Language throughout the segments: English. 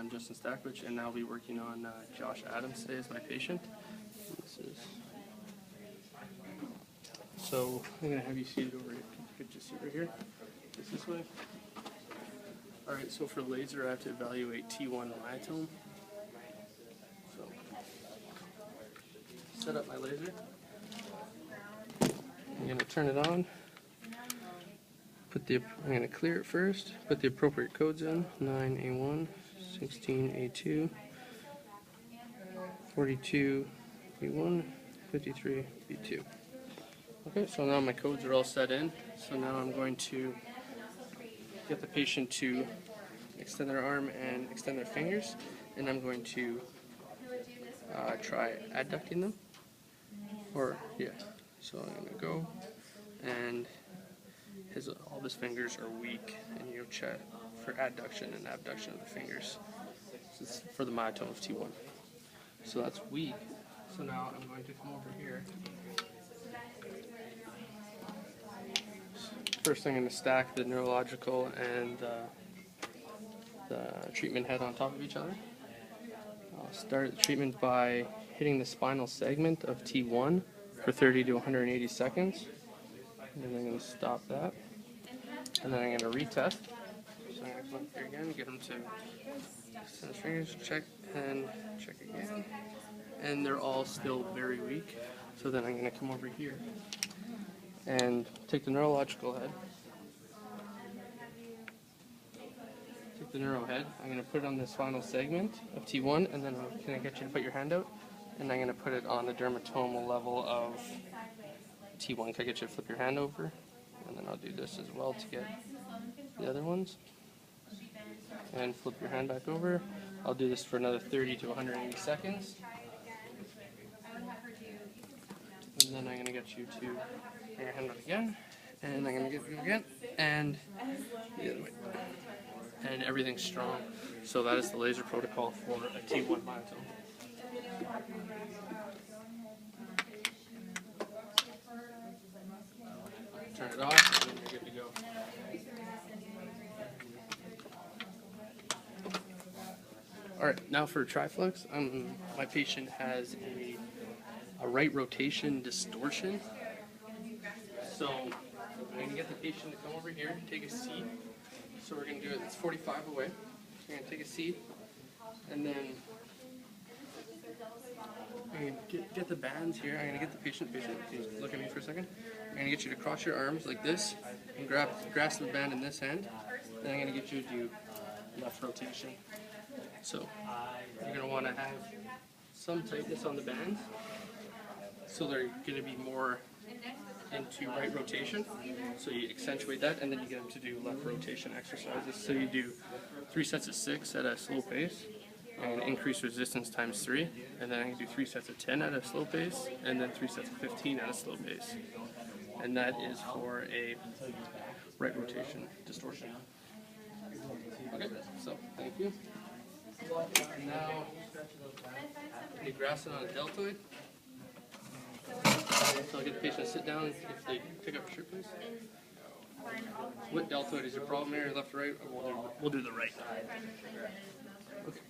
I'm Justin Stachowich, and I'll be working on Josh Adams today as my patient. So I'm going to have you seated over here. You could just sit right here. This way. Alright, so for laser I have to evaluate T1 myotome. So set up my laser. I'm going to turn it on. I'm going to clear it first, put the appropriate codes in, 9A1, 16A2, 42B1, 53B2. Okay, so now my codes are all set in, so now I'm going to get the patient to extend their arm and extend their fingers, and I'm going to try adducting them, so I'm going to go, and all of his fingers are weak, and you check for adduction and abduction of the fingers. This is for the myotome of T1. So that's weak. So now I'm going to come over here. First I'm going to stack the neurological and the treatment head on top of each other. I'll start the treatment by hitting the spinal segment of T1 for 30 to 180 seconds. And then I'm going to stop that. And then I'm going to retest. So I'm going to come up here again, get him to extend his fingers, check, and check again. And they're all still very weak. So then I'm going to come over here and take the neurological head. Take the neuro head. I'm going to put it on the spinal segment of T1, and then can I get you to put your hand out? And I'm going to put it on the dermatomal level of T1. Can I get you to flip your hand over? And then I'll do this as well to get the other ones. And flip your hand back over. I'll do this for another 30 to 180 seconds. And then I'm going to get you to bring your hand out again. And I'm going to get you again. And the other way. And everything's strong. So that is the laser protocol for a T1 myotome. Turn it off, and then you're good to go. Alright, now for triflex, my patient has a right rotation distortion. So I'm going to get the patient to come over here, take a seat. So we're going to do it, it's 45 away. So you're going to take a seat, and then I'm going to get the bands here. I'm going to get the patient, look at me for a second. I'm going to get you to cross your arms like this and grasp the band in this hand. Then I'm going to get you to do left rotation. So you're going to want to have some tightness on the bands, so they're going to be more into right rotation. So you accentuate that, and then you get them to do left rotation exercises. So you do 3 sets of 6 at a slow pace, and increase resistance times 3, and then I can do 3 sets of 10 at a slow pace, and then 3 sets of 15 at a slow pace. And that is for a right rotation distortion. Okay, so thank you. And now you grasp it on a deltoid. So I'll get the patient to sit down if they pick up your shirt, please. What deltoid is your problem here, left or right? Or we'll do the right. Okay.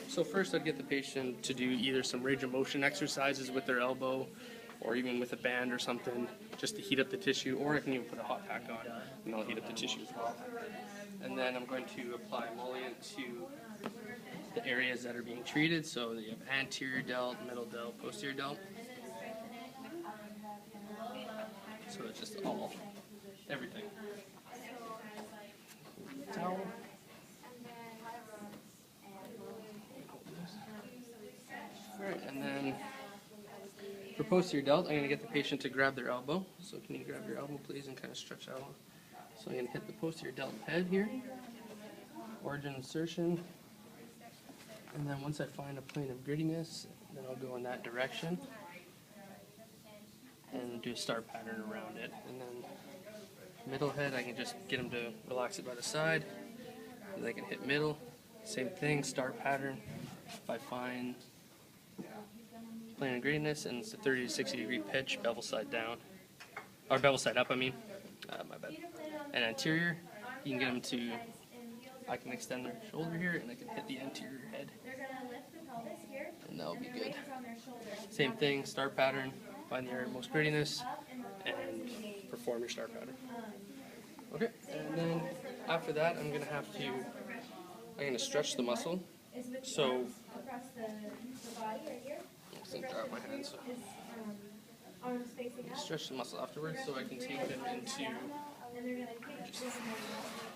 So first I'd get the patient to do either some range of motion exercises with their elbow, or even with a band or something, just to heat up the tissue, or I can even put a hot pack on, and I'll heat up the tissue as well. And then I'm going to apply emollient to the areas that are being treated, so you have anterior delt, middle delt, posterior delt. So it's just everything. Towel. Alright, and then for posterior delt, I'm going to get the patient to grab their elbow. So can you grab your elbow, please, and kind of stretch out? So I'm going to hit the posterior delt head here, origin insertion, and then once I find a plane of grittiness, then I'll go in that direction and do a star pattern around it. And then middle head, I can just get them to relax it by the side, and I can hit middle, same thing, star pattern. If I find plane of grittiness, and it's a 30 to 60 degree pitch, bevel side down, or bevel side up, I mean, my bad. And anterior, You can get them to, I can extend their shoulder here and I can hit the anterior head. And that'll be good. Same thing, start pattern, find the area of most grittiness, and perform your start pattern. Okay, and then after that I'm going to stretch the muscle. So, I'm going to grab my hand, so stretch the muscle afterwards so I can take them into,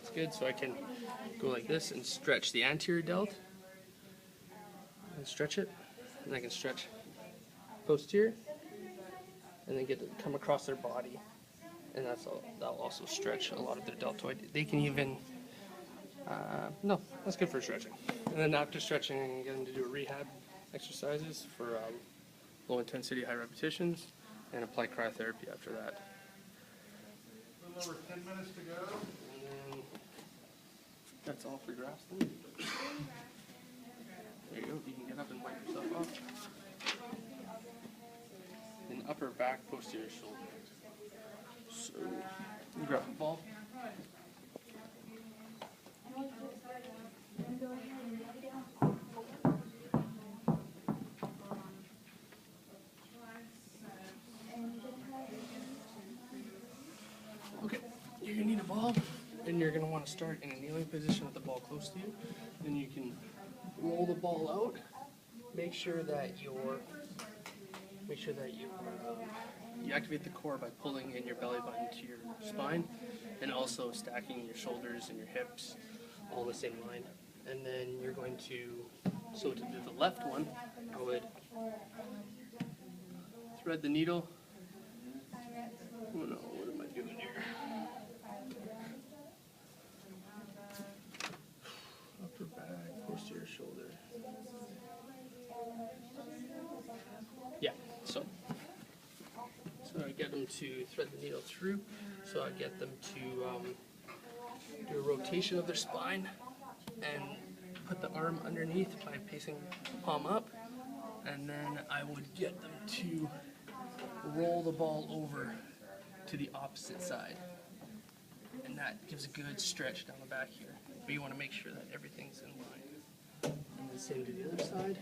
it's good, so I can go like this and stretch the anterior delt, and stretch it, and I can stretch posterior, and then come across their body, and that'll also stretch a lot of their deltoid. They can even, no, that's good for stretching. And then after stretching, I can get them to do rehab exercises for low intensity, high repetitions, and apply cryotherapy after that. A little over 10 minutes to go. And then that's all for grafts then. There you go, you can get up and wipe yourself off. And upper back, posterior shoulder. So, you grab the ball. Okay, you're going to need a ball, and you're going to want to start in a kneeling position with the ball close to you. Then you can roll the ball out. Make sure that you activate the core by pulling in your belly button to your spine, and also stacking your shoulders and your hips all in the same line. And then you're going to, so to do the left one, I would thread the needle. Oh no, what am I doing here? Upper back, posterior shoulder. Yeah, so I get them to thread the needle through, so I get them to do a rotation of their spine and put the arm underneath by placing the palm up, and then I would get them to roll the ball over to the opposite side, and that gives a good stretch down the back here, but you want to make sure that everything's in line. And then same to the other side,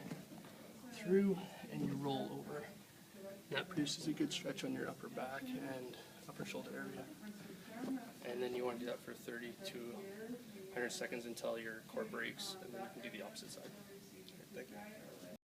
through, and you roll over. That produces a good stretch on your upper back and upper shoulder area. And then you want to do that for 30 to 100 seconds until your core breaks, and then you can do the opposite side. Thank you.